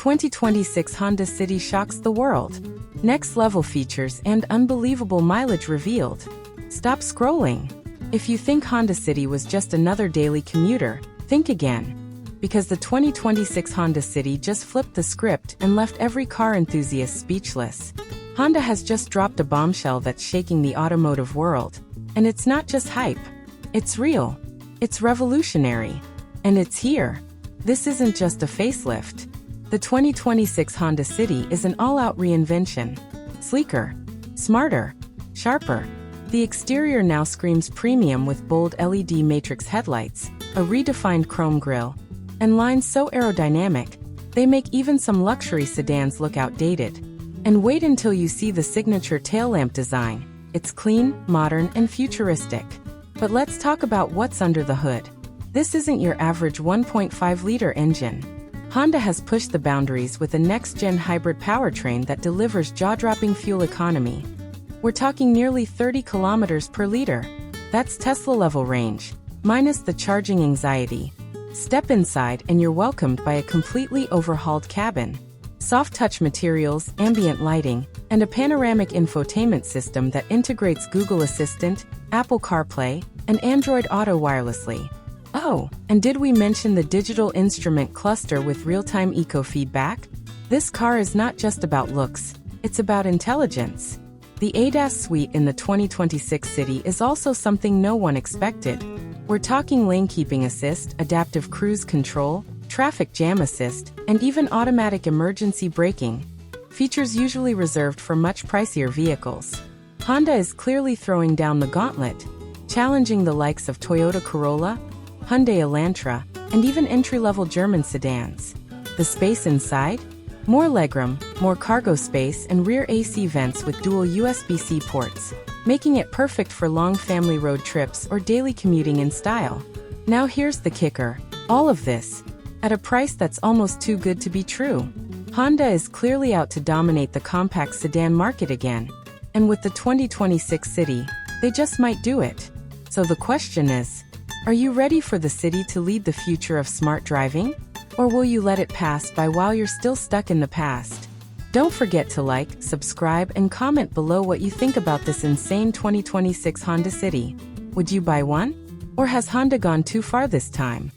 2026 Honda City shocks the world. Next-level features and unbelievable mileage revealed. Stop scrolling. If you think Honda City was just another daily commuter, think again. Because the 2026 Honda City just flipped the script and left every car enthusiast speechless. Honda has just dropped a bombshell that's shaking the automotive world. And it's not just hype. It's real. It's revolutionary. And it's here. This isn't just a facelift. The 2026 Honda City is an all-out reinvention. Sleeker, smarter, sharper. The exterior now screams premium with bold LED matrix headlights, a redefined chrome grille, and lines so aerodynamic, they make even some luxury sedans look outdated. And wait until you see the signature tail lamp design. It's clean, modern, and futuristic. But let's talk about what's under the hood. This isn't your average 1.5-liter engine. Honda has pushed the boundaries with a next-gen hybrid powertrain that delivers jaw-dropping fuel economy. We're talking nearly 30 kilometers per liter. That's Tesla-level range, minus the charging anxiety. Step inside and you're welcomed by a completely overhauled cabin. Soft-touch materials, ambient lighting, and a panoramic infotainment system that integrates Google Assistant, Apple CarPlay, and Android Auto wirelessly. Oh, and did we mention the digital instrument cluster with real-time eco-feedback? This car is not just about looks, it's about intelligence. The ADAS suite in the 2026 City is also something no one expected. We're talking lane keeping assist, adaptive cruise control, traffic jam assist, and even automatic emergency braking. Features usually reserved for much pricier vehicles. Honda is clearly throwing down the gauntlet, challenging the likes of Toyota Corolla, Hyundai Elantra, and even entry-level German sedans. The space inside? More legroom, more cargo space, and rear AC vents with dual USB-C ports, making it perfect for long family road trips or daily commuting in style. Now here's the kicker. All of this, at a price that's almost too good to be true. Honda is clearly out to dominate the compact sedan market again. And with the 2026 City, they just might do it. So the question is, are you ready for the City to lead the future of smart driving? Or will you let it pass by while you're still stuck in the past? Don't forget to like, subscribe, and comment below what you think about this insane 2026 Honda City. Would you buy one? Or has Honda gone too far this time?